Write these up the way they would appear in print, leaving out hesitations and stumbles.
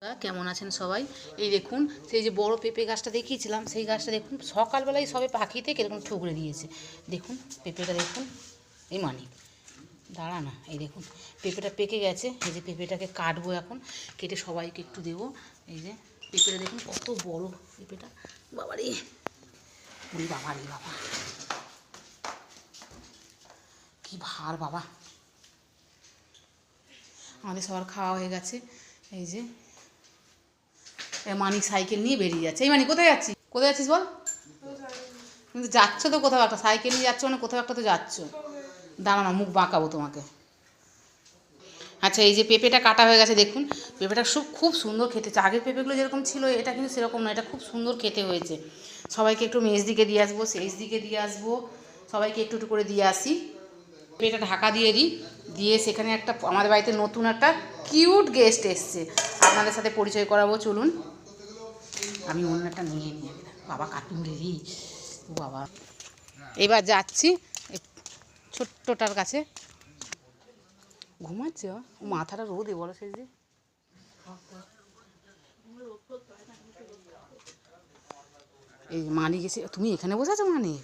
কেমন আছেন সবাই? এই দেখুন সেই যে বড় পেঁপে গাছটা দেখিয়েছিলাম, সেই গাছটা দেখুন সকালবেলায় সবে পাখিতে কিরকম ঠুকরে দিয়েছে। দেখুন পেঁপেটা দেখুন, এই দাঁড়া না, এই দেখুন পেঁপেটা পেকে গেছে। এই যে পেঁপেটাকে কাটবো এখন, কেটে সবাইকে একটু দেবো। এই যে পেঁপেটা দেখুন কত বড় পেঁপেটা, বাবারে বাবা কি ভার বাবা। আমাদের সবার খাওয়া হয়ে গেছে। এই যে মানিক সাইকেল নিয়ে বেরিয়ে যাচ্ছে। এই মানিক কোথায় যাচ্ছিস? কোথায় যাচ্ছিস বল? কিন্তু যাচ্ছ তো কোথাও একটা, সাইকেল নিয়ে যাচ্ছ মানে কোথাও একটা তো যাচ্ছ। দাঁড়া না, মুখ বাঁকাবো তোমাকে। আচ্ছা, এই যে পেঁপেটা কাটা হয়ে গেছে দেখুন, পেঁপেটা খুব সুন্দর খেতে। আগের পেঁপেগুলো যেরকম ছিল এটা কিন্তু সেরকম না, এটা খুব সুন্দর খেতে হয়েছে। সবাইকে একটু মেজ দিকে দিয়ে আসবো, শেষ দিকে দিয়ে আসবো, সবাইকে একটু একটু করে দিয়ে আসি। পেঁপেটা ঢাকা দিয়ে দিই, দিয়ে সেখানে একটা আমাদের বাড়িতে নতুন একটা কিউট গেস্ট এসছে, আপনাদের সাথে পরিচয় করাবো। চলুন, আমি অন্য একটা নিয়ে বাবা কার্টুন রেডি। ও বাবা, এবার যাচ্ছি ছোট্টটার কাছে। ঘুমাচ্ছে ও, মাথাটা রোদে বলো সেই যে। এই মানিক এসে, তুমি এখানে বসে আছো মানিক?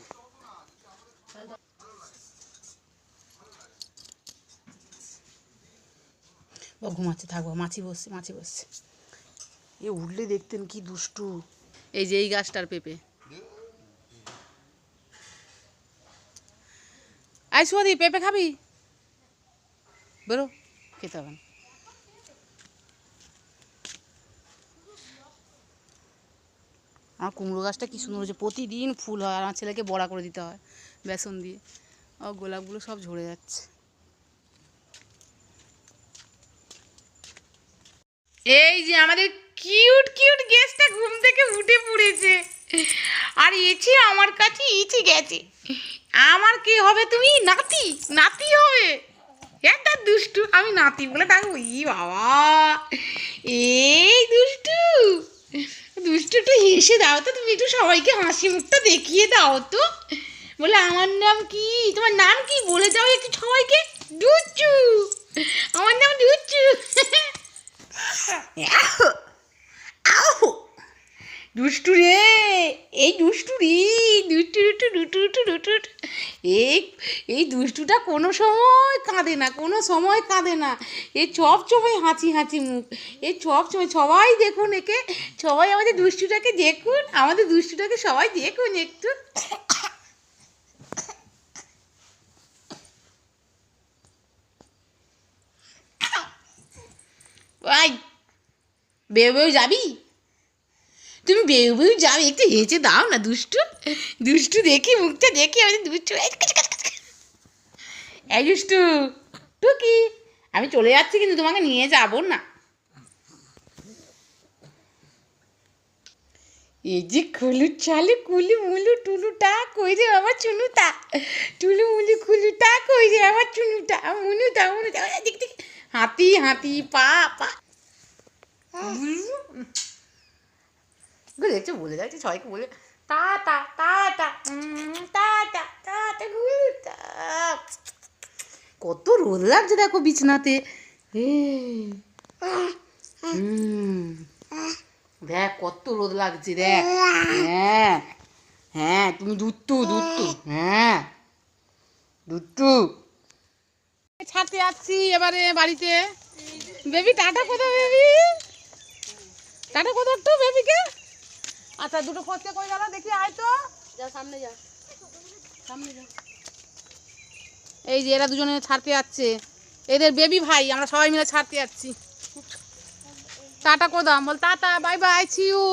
ও ঘুমাচ্ছে, থাকবো। মাছি বসছে। এ উঠলে দেখতেন কি দুষ্টু। এই যে এই গাছটার পেঁপে। আই সুয়াদি, পেঁপে খাবি? বেরো, খেতে হবে না। আমার কুমড়ো গাছটা কি সুন্দর হয়েছে, প্রতিদিন ফুল হয়। আর আমার ছেলেকে বড়া করে দিতে হয় বেসন দিয়ে। ও গোলাপগুলো সব ঝরে যাচ্ছে। এই যে আমাদের কিউট গেস্টটা ঘুম থেকে উঠে পড়েছে, আর ইচ্ছে আমার কাছে ইচ্ছে গেছে। আমার কি হবে? তুমি নাতি হবে। একটা দুষ্টু, আমি নাতি বলে ডাকবো। ই বাবা, এই দুষ্টু একটু হেসে দাও তো, তুমি একটু সবাইকে হাসি মুখটা দেখিয়ে দাও তো। বলে আমার নাম কি, তোমার নাম কি বলে দাও একটু সবাইকে। দুষ্টু, আমার নাম দুষ্টু। দুষ্টু রে, এই দুষ্টু রে, এই দুষ্টুটা কোনো সময় কাঁদে না। এই সবসময় হাঁচি মুখ। এই সবসময় সবাই দেখুন একে, সবাই আমাদের দুষ্টুটাকে দেখুন, সবাই দেখুন একটু। বেউ যাবি? তুমি বেউ যাবে, একটু হেঁচে দাও না। দুষ্টু দেখি, মুখটা দেখি আমাদের দুষ্টু। এই দুষ্টু টুকি, আমি চলে যাচ্ছি কিন্তু তোমাকে নিয়ে যাব না। এই যে খুলু চালু কুলু মুলু টুলুটা কই রে আমার চুনুটা, টুলু মুলু খুলুটা কই রে আমার চুনুটা, মুনুটা দেখ হাতি পা দেখছো, বলে যাচ্ছে সবাইকে, বলে টাটা টাটা টাটা টাটা গুলুটা। কত রোদ লাগছে দেখো বিছনাতে। দেখ কত রোদ লাগছে, দেখ। হ্যাঁ তুমি দুট্টু, হ্যাঁ দুট্টু। ছাড়তে যাচ্ছি এবারে বাড়িতে। বেবি টাটা কোথাও, বেবি টাটা কোথাও একটু বেবিকে। আচ্ছা, দুটো ফটকে কই গেল দেখি, আয় তো, যা সামনে যা। এই যে এরা দুজনে ছাড়তে যাচ্ছে, এদের বেবি ভাই, আমরা সবাই মিলে ছাড়তে যাচ্ছি। টাটা কোদাম বল, tata bye bye, see you.